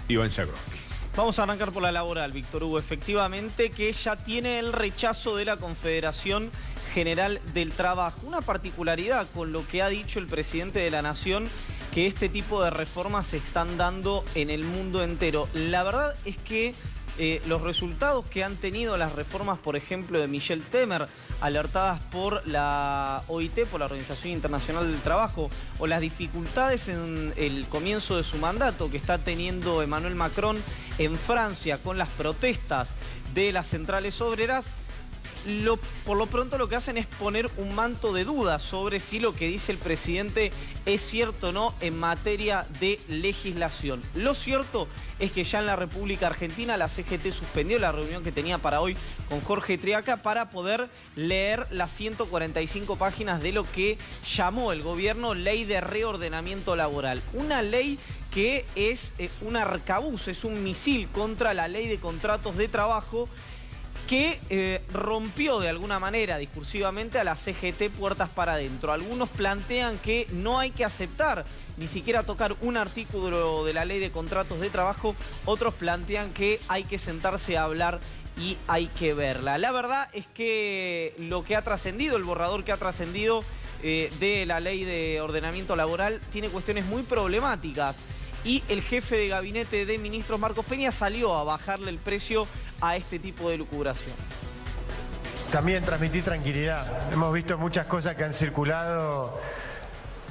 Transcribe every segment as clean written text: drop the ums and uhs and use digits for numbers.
Iván Jagroski. Vamos a arrancar por la laboral, Víctor Hugo. Efectivamente que ya tiene el rechazo de la Confederación General del Trabajo. Una particularidad con lo que ha dicho el presidente de la Nación, que este tipo de reformas se están dando en el mundo entero. La verdad es que los resultados que han tenido las reformas, por ejemplo, de Michel Temer, alertadas por la OIT, por la Organización Internacional del Trabajo, o las dificultades en el comienzo de su mandato que está teniendo Emmanuel Macron en Francia con las protestas de las centrales obreras, por lo pronto lo que hacen es poner un manto de dudas sobre si lo que dice el presidente es cierto o no en materia de legislación. Lo cierto es que ya en la República Argentina la CGT suspendió la reunión que tenía para hoy con Jorge Triaca para poder leer las 145 páginas de lo que llamó el gobierno Ley de Reordenamiento Laboral. Una ley que es un arcabuz, es un misil contra la Ley de Contratos de Trabajo, que rompió de alguna manera discursivamente a la CGT puertas para adentro. Algunos plantean que no hay que aceptar ni siquiera tocar un artículo de la Ley de Contratos de Trabajo, otros plantean que hay que sentarse a hablar y hay que verla. La verdad es que lo que ha trascendido, el borrador que ha trascendido de la Ley de Ordenamiento Laboral tiene cuestiones muy problemáticas. Y el jefe de gabinete de ministros, Marcos Peña, salió a bajarle el precio a este tipo de lucubración. También transmitir tranquilidad. Hemos visto muchas cosas que han circulado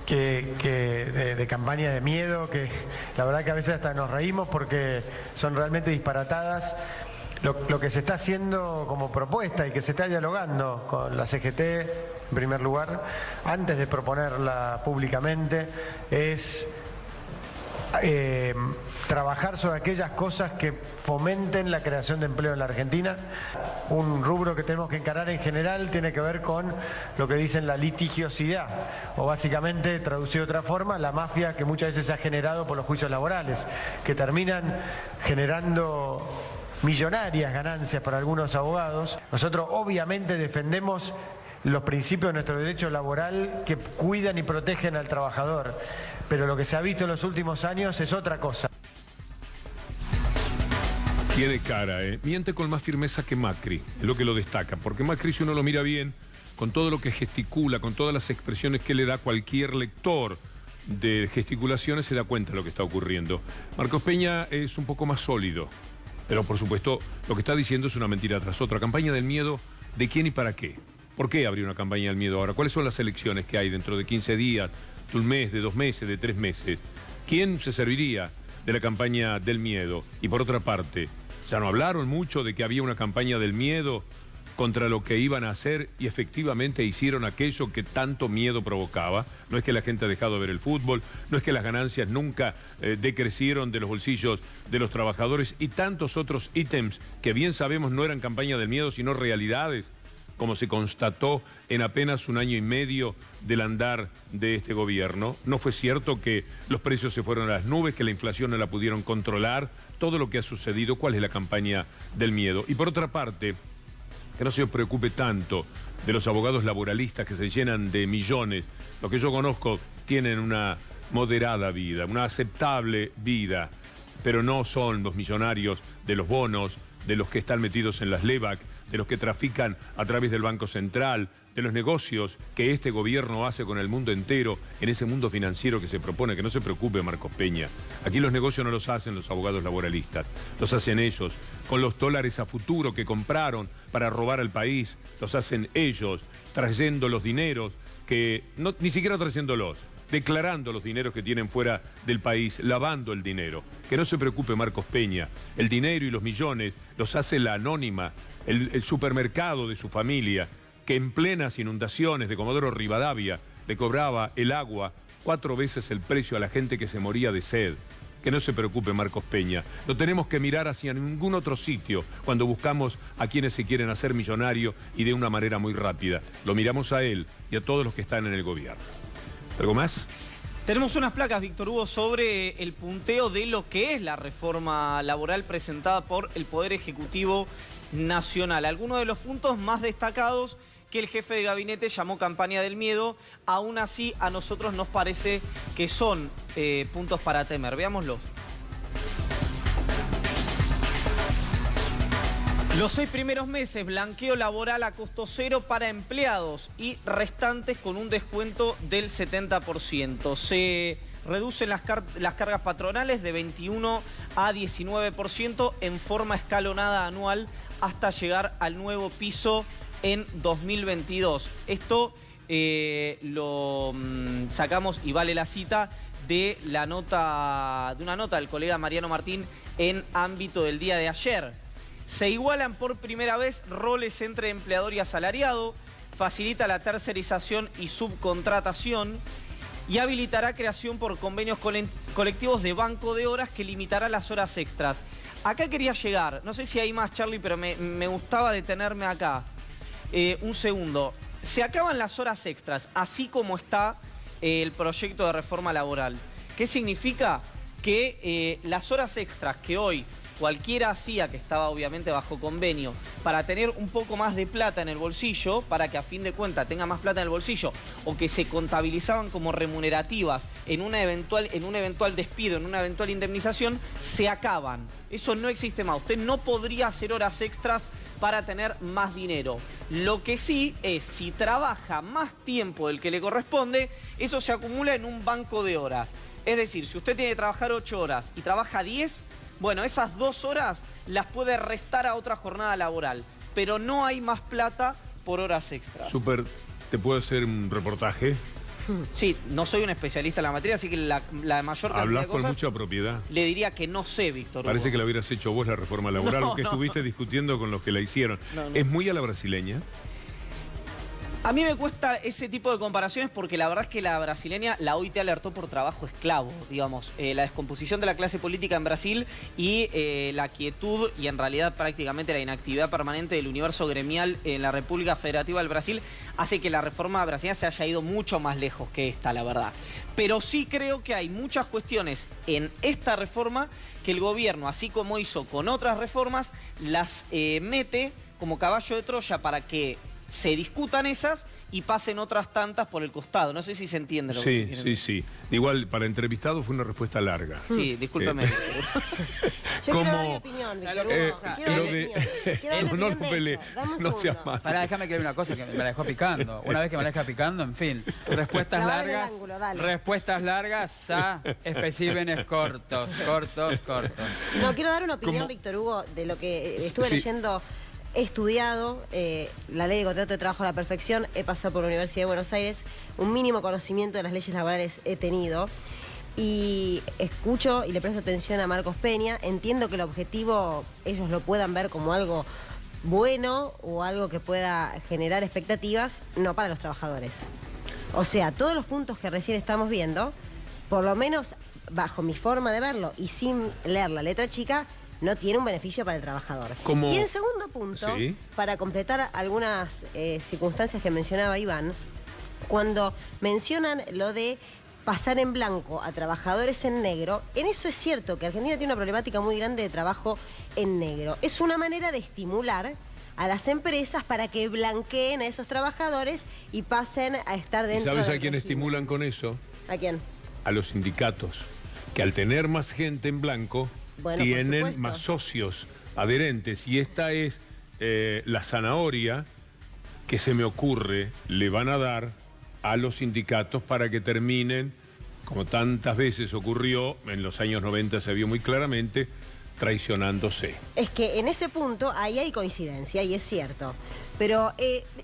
de campaña de miedo, que la verdad que a veces hasta nos reímos porque son realmente disparatadas. Lo que se está haciendo como propuesta y que se está dialogando con la CGT, en primer lugar, antes de proponerla públicamente, es trabajar sobre aquellas cosas que fomenten la creación de empleo en la Argentina. Un rubro que tenemos que encarar en general tiene que ver con lo que dicen la litigiosidad, o básicamente, traducido de otra forma, la mafia que muchas veces se ha generado por los juicios laborales, que terminan generando millonarias ganancias para algunos abogados. Nosotros obviamente defendemos los principios de nuestro derecho laboral que cuidan y protegen al trabajador, pero lo que se ha visto en los últimos años es otra cosa. Tiene cara, miente con más firmeza que Macri, es lo que lo destaca, porque Macri, si uno lo mira bien, con todo lo que gesticula, con todas las expresiones que le da cualquier lector de gesticulaciones, se da cuenta de lo que está ocurriendo. Marcos Peña es un poco más sólido, pero por supuesto lo que está diciendo es una mentira tras otra. Campaña del miedo, ¿de quién y para qué? ¿Por qué abrir una campaña del miedo ahora? ¿Cuáles son las elecciones que hay dentro de 15 días, de un mes, de 2 meses, de 3 meses? ¿Quién se serviría de la campaña del miedo? Y por otra parte, ya no hablaron mucho de que había una campaña del miedo contra lo que iban a hacer y efectivamente hicieron aquello que tanto miedo provocaba. No es que la gente ha dejado de ver el fútbol, no es que las ganancias nunca decrecieron de los bolsillos de los trabajadores y tantos otros ítems que bien sabemos no eran campaña del miedo, sino realidades, como se constató en apenas 1 año y medio del andar de este gobierno. No fue cierto que los precios se fueron a las nubes, que la inflación no la pudieron controlar, todo lo que ha sucedido. ¿Cuál es la campaña del miedo? Y por otra parte, que no se preocupe tanto de los abogados laboralistas que se llenan de millones. Los que yo conozco tienen una moderada vida, una aceptable vida, pero no son los millonarios de los bonos, de los que están metidos en las LEVAC, de los que trafican a través del Banco Central, de los negocios que este gobierno hace con el mundo entero, en ese mundo financiero que se propone. Que no se preocupe Marcos Peña. Aquí los negocios no los hacen los abogados laboralistas, los hacen ellos. Con los dólares a futuro que compraron para robar al país, los hacen ellos, trayendo los dineros, ni siquiera trayéndolos, declarando los dineros que tienen fuera del país, lavando el dinero. Que no se preocupe Marcos Peña, el dinero y los millones los hace la anónima, el supermercado de su familia, que en plenas inundaciones de Comodoro Rivadavia le cobraba el agua 4 veces el precio a la gente que se moría de sed. Que no se preocupe Marcos Peña, no tenemos que mirar hacia ningún otro sitio cuando buscamos a quienes se quieren hacer millonarios y de una manera muy rápida. Lo miramos a él y a todos los que están en el gobierno. ¿Algo más? Tenemos unas placas, Víctor Hugo, sobre el punteo de lo que es la reforma laboral presentada por el Poder Ejecutivo Nacional. Algunos de los puntos más destacados que el jefe de gabinete llamó campaña del miedo, aún así a nosotros nos parece que son puntos para temer. Veámoslos. Los 6 primeros meses, blanqueo laboral a costo cero para empleados y restantes con un descuento del 70%. Se reducen las cargas patronales de 21 a 19% en forma escalonada anual hasta llegar al nuevo piso en 2022. Esto lo sacamos, y vale la cita, de una nota del colega Mariano Martín en Ámbito del día de ayer. Se igualan por primera vez roles entre empleador y asalariado, facilita la tercerización y subcontratación y habilitará creación por convenios colectivos de banco de horas que limitará las horas extras. Acá quería llegar, no sé si hay más, Charlie, pero me gustaba detenerme acá. Un segundo. Se acaban las horas extras, así como está el proyecto de reforma laboral. ¿Qué significa? Que las horas extras que hoy cualquiera hacía, que estaba obviamente bajo convenio, para tener un poco más de plata en el bolsillo, para que a fin de cuentas tenga más plata en el bolsillo, o que se contabilizaban como remunerativas en un eventual despido, en una eventual indemnización, se acaban. Eso no existe más. Usted no podría hacer horas extras para tener más dinero. Lo que sí es, si trabaja más tiempo del que le corresponde, eso se acumula en un banco de horas. Es decir, si usted tiene que trabajar 8 horas y trabaja 10, bueno, esas 2 horas las puede restar a otra jornada laboral, pero no hay más plata por horas extras. Súper, ¿te puedo hacer un reportaje? Sí, no soy un especialista en la materia, así que la mayor cantidad Hablas de cosas... con mucha propiedad. Le diría que no sé, Víctor Hugo. Parece que la hubieras hecho vos la reforma laboral, No, o que estuviste discutiendo con los que la hicieron. No. ¿Es muy a la brasileña? A mí me cuesta ese tipo de comparaciones porque la verdad es que la brasileña, la OIT alertó por trabajo esclavo, digamos. La descomposición de la clase política en Brasil y la quietud y en realidad prácticamente la inactividad permanente del universo gremial en la República Federativa del Brasil hace que la reforma brasileña se haya ido mucho más lejos que esta, la verdad. Pero sí creo que hay muchas cuestiones en esta reforma que el gobierno, así como hizo con otras reformas, las mete como caballo de Troya para que se discutan esas y pasen otras tantas por el costado. No sé si se entiende lo que quieren decir. Sí. Igual, para entrevistado fue una respuesta larga. Sí, discúlpeme. Yo quiero dar mi opinión, Víctor Hugo. No pelees, no seas malo. Pará, déjame que haya una cosa que me la dejó picando. Una vez que me la deja picando, en fin. Respuestas largas a especímenes cortos. No, quiero dar una opinión, Víctor Hugo, de lo que estuve leyendo. He estudiado la ley de contrato de trabajo a la perfección, he pasado por la Universidad de Buenos Aires, un mínimo conocimiento de las leyes laborales he tenido y escucho y le presto atención a Marcos Peña. Entiendo que el objetivo ellos lo puedan ver como algo bueno o algo que pueda generar expectativas, no para los trabajadores. O sea, todos los puntos que recién estamos viendo, por lo menos bajo mi forma de verlo y sin leer la letra chica, no tiene un beneficio para el trabajador. Y en segundo punto, para completar algunas circunstancias que mencionaba Iván, cuando mencionan lo de pasar en blanco a trabajadores en negro, en eso es cierto que Argentina tiene una problemática muy grande de trabajo en negro. Es una manera de estimular a las empresas para que blanqueen a esos trabajadores y pasen a estar dentro del régimen. ¿Sabes a quién estimulan con eso? ¿A quién? A los sindicatos, que al tener más gente en blanco, bueno, tienen más socios adherentes. Y esta es la zanahoria que se me ocurre le van a dar a los sindicatos para que terminen, como tantas veces ocurrió, en los años 90 se vio muy claramente, traicionándose. Es que en ese punto ahí hay coincidencia y es cierto. Pero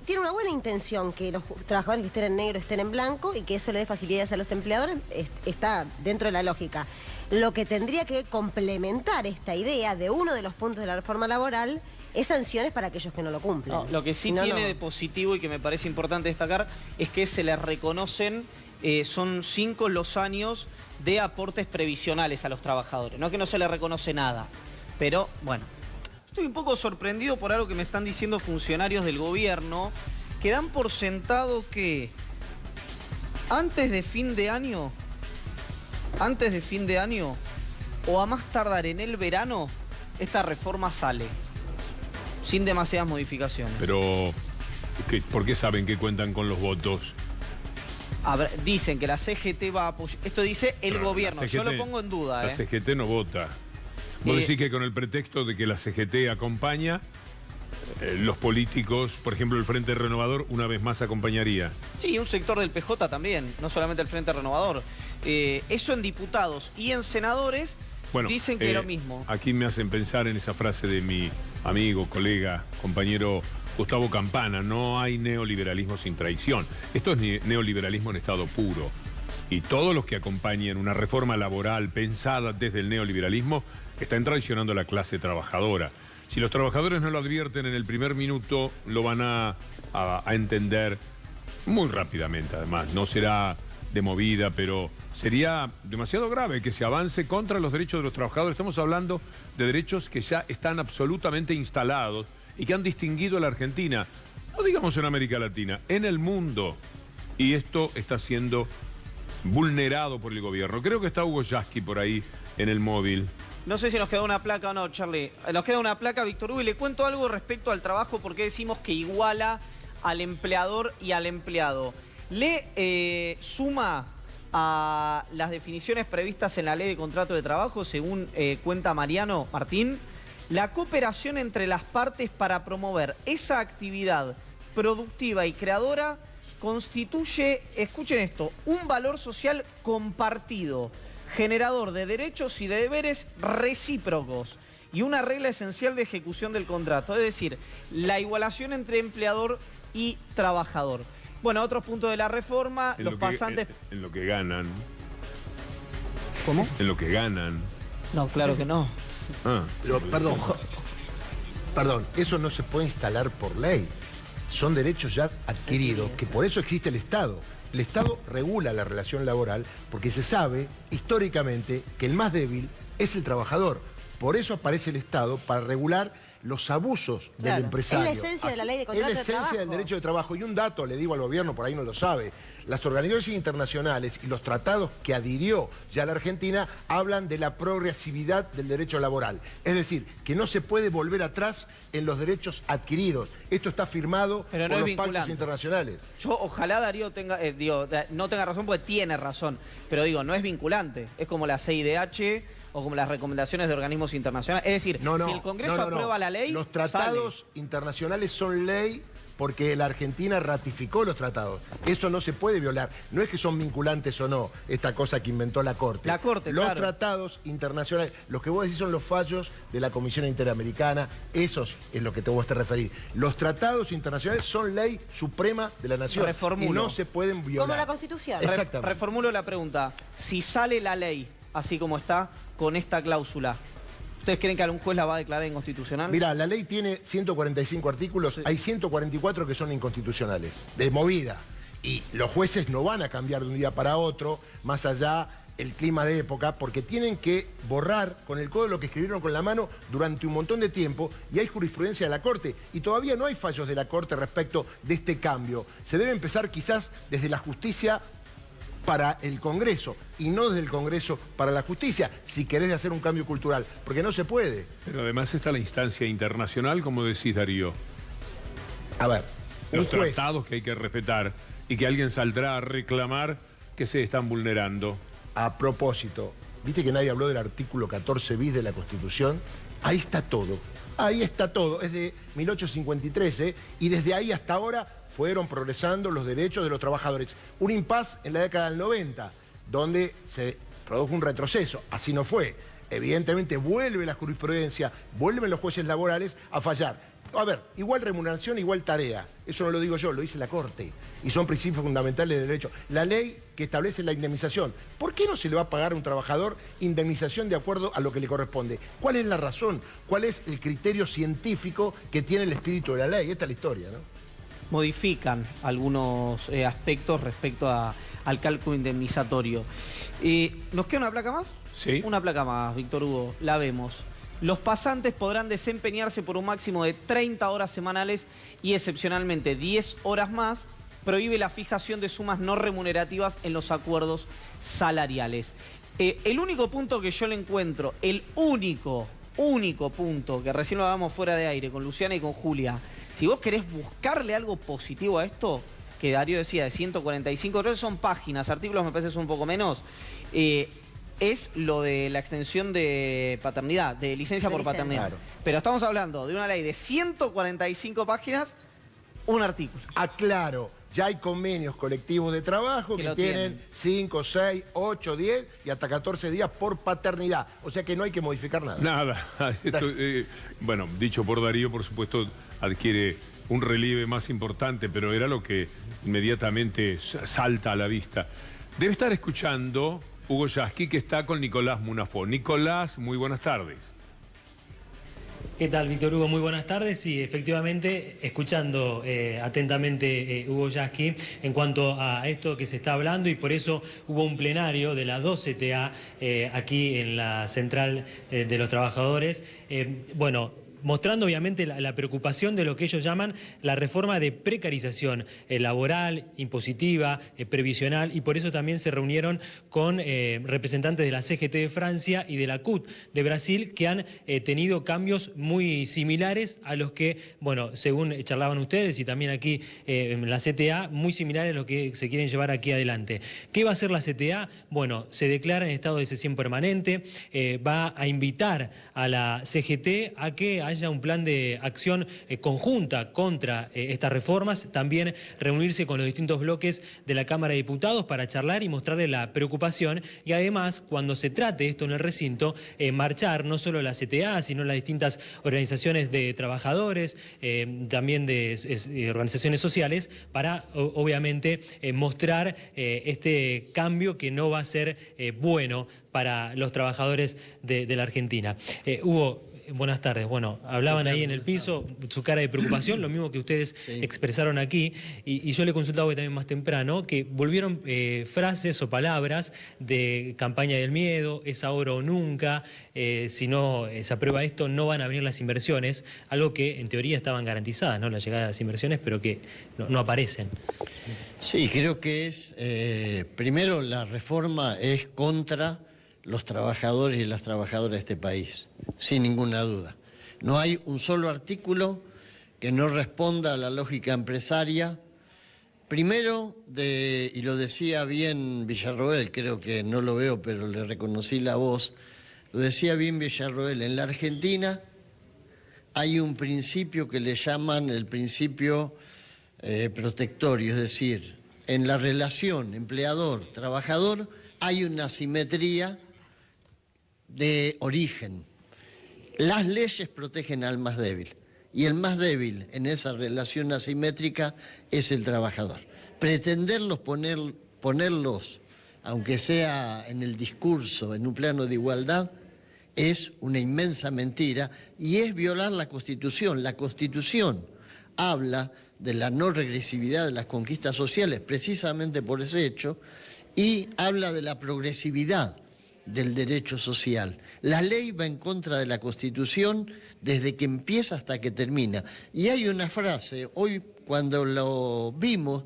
tiene una buena intención que los trabajadores que estén en negro estén en blanco y que eso le dé facilidades a los empleadores, está dentro de la lógica. Lo que tendría que complementar esta idea de uno de los puntos de la reforma laboral es sanciones para aquellos que no lo cumplen. No, lo que sí tiene de positivo y que me parece importante destacar es que se les reconocen, son 5 los años de aportes previsionales a los trabajadores. No es que no se les reconoce nada, pero bueno. Estoy un poco sorprendido por algo que me están diciendo funcionarios del gobierno que dan por sentado que antes de fin de año o a más tardar en el verano, esta reforma sale sin demasiadas modificaciones. Pero, ¿por qué saben que cuentan con los votos? A ver, dicen que la CGT va a apoyar. Esto dice el gobierno, yo lo pongo en duda. La CGT no vota. Vos decís que con el pretexto de que la CGT acompaña, los políticos, por ejemplo, el Frente Renovador, una vez más acompañaría. Sí, un sector del PJ también, no solamente el Frente Renovador. Eso en diputados y en senadores dicen que es lo mismo. Aquí me hacen pensar en esa frase de mi amigo, colega, compañero Gustavo Campana: no hay neoliberalismo sin traición. Esto es neoliberalismo en estado puro. Y todos los que acompañen una reforma laboral pensada desde el neoliberalismo están traicionando a la clase trabajadora. Si los trabajadores no lo advierten en el primer minuto, lo van a entender muy rápidamente. Además, no será de movida, pero sería demasiado grave que se avance contra los derechos de los trabajadores. Estamos hablando de derechos que ya están absolutamente instalados y que han distinguido a la Argentina, no digamos en América Latina, en el mundo. Y esto está siendo vulnerado por el gobierno. Creo que está Hugo Yasky por ahí en el móvil. No sé si nos queda una placa o no, Charlie. Nos queda una placa, Víctor Hugo, y le cuento algo respecto al trabajo, porque decimos que iguala al empleador y al empleado. Le suma a las definiciones previstas en la Ley de Contrato de Trabajo, según cuenta Mariano Martín, la cooperación entre las partes para promover esa actividad productiva y creadora constituye, escuchen esto, un valor social compartido, generador de derechos y de deberes recíprocos y una regla esencial de ejecución del contrato, es decir, la igualación entre empleador y trabajador. Bueno, otros puntos de la reforma, los pasantes... En lo que ganan. ¿Cómo? En lo que ganan. No, claro que no. Pero, perdón, eso no se puede instalar por ley. Son derechos ya adquiridos, que por eso existe el Estado. El Estado regula la relación laboral porque se sabe históricamente que el más débil es el trabajador. Por eso aparece el Estado para regular los abusos del empresario. Es la esencia de la ley de contrato de trabajo. Es la esencia del derecho de trabajo. Y un dato, le digo al gobierno, por ahí no lo sabe, las organizaciones internacionales y los tratados que adhirió ya la Argentina hablan de la progresividad del derecho laboral. Es decir, que no se puede volver atrás en los derechos adquiridos. Esto está firmado por los pactos internacionales. Yo ojalá Darío tenga, no tenga razón, porque tiene razón, pero digo, no es vinculante. Es como la CIDH o como las recomendaciones de organismos internacionales. Es decir, si el Congreso aprueba la ley, los tratados internacionales son ley porque la Argentina ratificó los tratados. Eso no se puede violar. No es que son vinculantes o no, esta cosa que inventó la Corte. La Corte, los tratados internacionales, los que vos decís son los fallos de la Comisión Interamericana, esos es lo que vos te referís. Los tratados internacionales son ley suprema de la nación. Reformulo. Y no se pueden violar. Como la Constitución. Exactamente. Reformulo la pregunta. Si sale la ley, así como está, con esta cláusula, ¿ustedes creen que algún juez la va a declarar inconstitucional? Mira, la ley tiene 145 artículos, sí. Hay 144 que son inconstitucionales, de movida. Y los jueces no van a cambiar de un día para otro, más allá el clima de época, porque tienen que borrar con el codo lo que escribieron con la mano durante un montón de tiempo, y hay jurisprudencia de la Corte, y todavía no hay fallos de la Corte respecto de este cambio. Se debe empezar quizás desde la justicia para el Congreso, y no desde el Congreso para la justicia, si querés hacer un cambio cultural, porque no se puede. Pero además está la instancia internacional, como decís, Darío. A ver, los tratados que hay que respetar y que alguien saldrá a reclamar que se están vulnerando. A propósito, ¿viste que nadie habló del artículo 14 bis de la Constitución? Ahí está todo. Ahí está todo. Es de 1853, y desde ahí hasta ahora fueron progresando los derechos de los trabajadores. Un impas en la década del 90, donde se produjo un retroceso. Así no fue. Evidentemente vuelve la jurisprudencia, vuelven los jueces laborales a fallar. A ver, igual remuneración, igual tarea. Eso no lo digo yo, lo dice la Corte. Y son principios fundamentales de derecho. La ley que establece la indemnización. ¿Por qué no se le va a pagar a un trabajador indemnización de acuerdo a lo que le corresponde? ¿Cuál es la razón? ¿Cuál es el criterio científico que tiene el espíritu de la ley? Esta es la historia, ¿no? Modifican algunos aspectos respecto al cálculo indemnizatorio. ¿Nos queda una placa más? Sí. Una placa más, Víctor Hugo, la vemos. Los pasantes podrán desempeñarse por un máximo de 30 horas semanales y excepcionalmente 10 horas más. Prohíbe la fijación de sumas no remunerativas en los acuerdos salariales. El único punto que yo le encuentro, el único punto, que recién lo hablamos fuera de aire con Luciana y con Julia, si vos querés buscarle algo positivo a esto, que Darío decía de 145, creo que son páginas, artículos me parece son un poco menos, es lo de la extensión de paternidad, de licencia por paternidad. Claro. Pero estamos hablando de una ley de 145 páginas, un artículo. Aclaro, ya hay convenios colectivos de trabajo que tienen 5, 6, 8, 10 y hasta 14 días por paternidad. O sea que no hay que modificar nada. Nada. Esto, bueno, dicho por Darío, por supuesto, adquiere un relieve más importante, pero era lo que inmediatamente salta a la vista. Debe estar escuchando Hugo Yasky, que está con Nicolás Munafó. Nicolás, muy buenas tardes. ¿Qué tal, Víctor Hugo? Muy buenas tardes. Sí, efectivamente, escuchando atentamente Hugo Yasky en cuanto a esto que se está hablando, y por eso hubo un plenario de la 2 CTA aquí en la Central de los Trabajadores. Mostrando obviamente la preocupación de lo que ellos llaman la reforma de precarización laboral, impositiva, previsional, y por eso también se reunieron con representantes de la CGT de Francia y de la CUT de Brasil, que han tenido cambios muy similares a los que, bueno, según charlaban ustedes y también aquí en la CTA, muy similares a lo que se quieren llevar aquí adelante. ¿Qué va a hacer la CTA? Bueno, se declara en estado de excepción permanente, va a invitar a la CGT a que haya un plan de acción conjunta contra estas reformas, también reunirse con los distintos bloques de la Cámara de Diputados para charlar y mostrarle la preocupación, y además, cuando se trate esto en el recinto, marchar no solo la CTA, sino las distintas organizaciones de trabajadores, también de organizaciones sociales, para obviamente mostrar este cambio que no va a ser bueno para los trabajadores de la Argentina. Hugo, buenas tardes. Bueno, hablaban ahí en el piso, su cara de preocupación, lo mismo que ustedes expresaron aquí, y yo le consultaba hoy también más temprano, que volvieron frases o palabras de campaña del miedo, es ahora o nunca, si no se aprueba esto no van a venir las inversiones, algo que en teoría estaban garantizadas, ¿no?, la llegada de las inversiones, pero que no aparecen. Sí, creo que es, primero la reforma es contra los trabajadores y las trabajadoras de este país, sin ninguna duda. No hay un solo artículo que no responda a la lógica empresaria. Primero, y lo decía bien Villarroel, creo que no lo veo, pero le reconocí la voz, lo decía bien Villarroel, en la Argentina hay un principio que le llaman el principio protectorio, es decir, en la relación empleador-trabajador hay una asimetría de origen. Las leyes protegen al más débil, y el más débil en esa relación asimétrica es el trabajador. Pretenderlos ponerlos, aunque sea en el discurso, en un plano de igualdad, es una inmensa mentira y es violar la Constitución. La Constitución habla de la no regresividad de las conquistas sociales, precisamente por ese hecho, y habla de la progresividad del derecho social. La ley va en contra de la Constitución desde que empieza hasta que termina. Y hay una frase, hoy cuando lo vimos,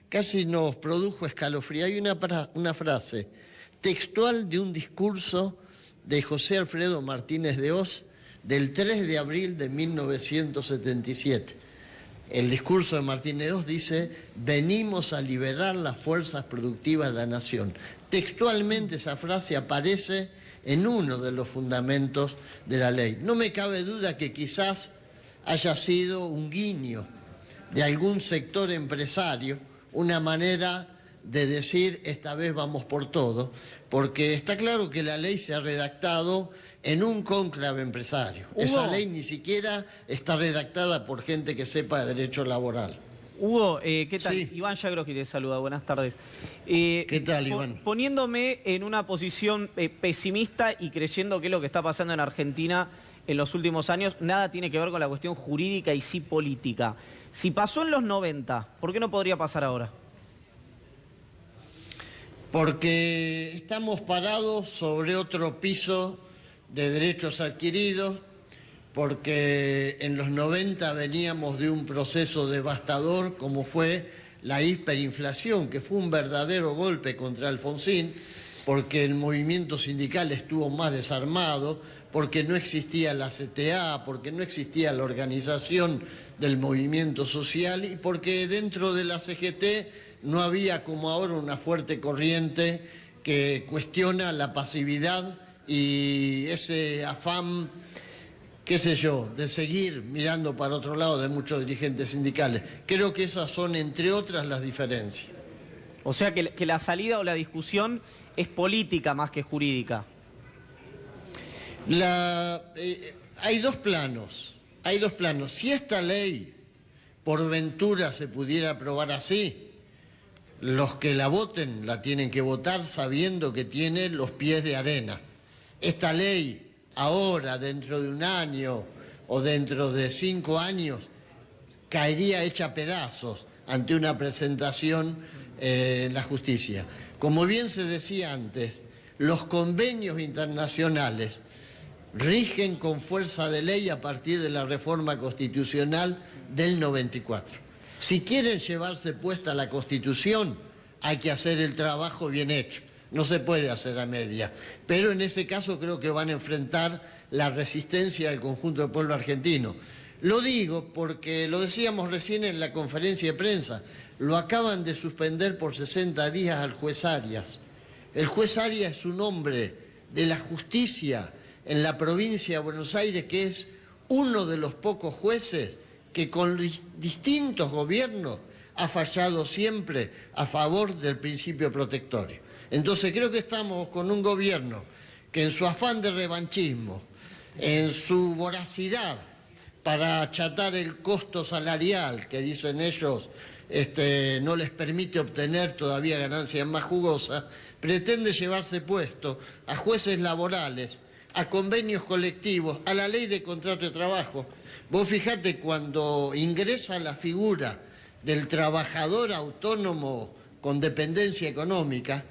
casi nos produjo escalofrío. Hay una frase textual de un discurso de José Alfredo Martínez de Hoz del 3 de abril de 1977. El discurso de Martínez de Hoz dice: venimos a liberar las fuerzas productivas de la nación. Textualmente esa frase aparece en uno de los fundamentos de la ley. No me cabe duda que quizás haya sido un guiño de algún sector empresario, una manera de decir esta vez vamos por todo, porque está claro que la ley se ha redactado en un cónclave empresario. Hugo, esa ley ni siquiera está redactada por gente que sepa de derecho laboral. Hugo, ¿qué tal? Sí. Iván Yagroski te saluda, buenas tardes. ¿Qué tal, Iván? Poniéndome en una posición pesimista y creyendo que lo que está pasando en Argentina en los últimos años nada tiene que ver con la cuestión jurídica y sí política. Si pasó en los 90, ¿por qué no podría pasar ahora? Porque estamos parados sobre otro piso de derechos adquiridos, porque en los 90 veníamos de un proceso devastador como fue la hiperinflación, que fue un verdadero golpe contra Alfonsín, porque el movimiento sindical estuvo más desarmado, porque no existía la CTA, porque no existía la organización del movimiento social y porque dentro de la CGT no había como ahora una fuerte corriente que cuestiona la pasividad y ese afán, qué sé yo, de seguir mirando para otro lado de muchos dirigentes sindicales. Creo que esas son, entre otras, las diferencias. O sea que la salida o la discusión es política más que jurídica. Hay dos planos. Si esta ley, por ventura, se pudiera aprobar así, los que la voten la tienen que votar sabiendo que tiene los pies de arena. Esta ley, ahora, dentro de un año o dentro de 5 años, caería hecha pedazos ante una presentación en la justicia. Como bien se decía antes, los convenios internacionales rigen con fuerza de ley a partir de la reforma constitucional del 94. Si quieren llevarse puesta la Constitución, hay que hacer el trabajo bien hecho. No se puede hacer a media. Pero en ese caso creo que van a enfrentar la resistencia del conjunto del pueblo argentino. Lo digo porque lo decíamos recién en la conferencia de prensa. Lo acaban de suspender por 60 días al juez Arias. El juez Arias es un hombre de la justicia en la provincia de Buenos Aires, que es uno de los pocos jueces que con distintos gobiernos ha fallado siempre a favor del principio protectorio. Entonces creo que estamos con un gobierno que en su afán de revanchismo, en su voracidad para achatar el costo salarial, que dicen ellos no les permite obtener todavía ganancias más jugosas, pretende llevarse puesto a jueces laborales, a convenios colectivos, a la ley de contrato de trabajo. Vos fijate, cuando ingresa la figura del trabajador autónomo con dependencia económica,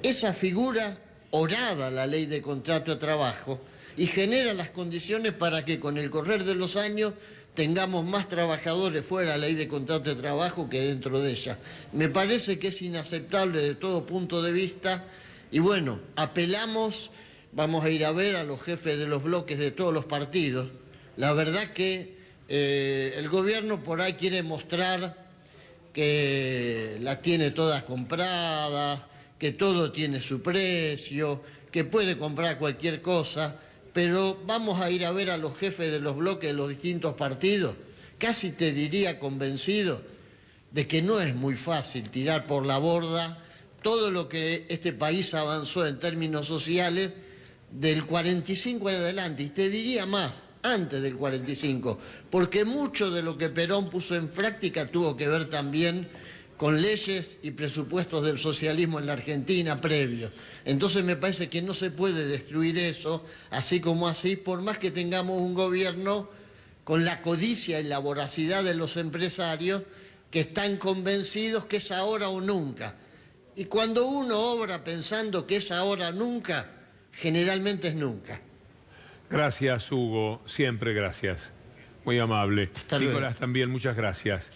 esa figura orada la ley de contrato de trabajo y genera las condiciones para que con el correr de los años tengamos más trabajadores fuera de la ley de contrato de trabajo que dentro de ella. Me parece que es inaceptable de todo punto de vista y bueno, apelamos, vamos a ir a ver a los jefes de los bloques de todos los partidos. La verdad que el gobierno por ahí quiere mostrar que las tiene todas compradas, que todo tiene su precio, que puede comprar cualquier cosa, pero vamos a ir a ver a los jefes de los bloques de los distintos partidos, casi te diría convencido de que no es muy fácil tirar por la borda todo lo que este país avanzó en términos sociales del 45 en adelante, y te diría más, antes del 45, porque mucho de lo que Perón puso en práctica tuvo que ver también con leyes y presupuestos del socialismo en la Argentina previos. Entonces me parece que no se puede destruir eso, así como así, por más que tengamos un gobierno con la codicia y la voracidad de los empresarios que están convencidos que es ahora o nunca. Y cuando uno obra pensando que es ahora o nunca, generalmente es nunca. Gracias, Hugo. Siempre gracias. Muy amable. Hasta luego. Nicolás, también muchas gracias.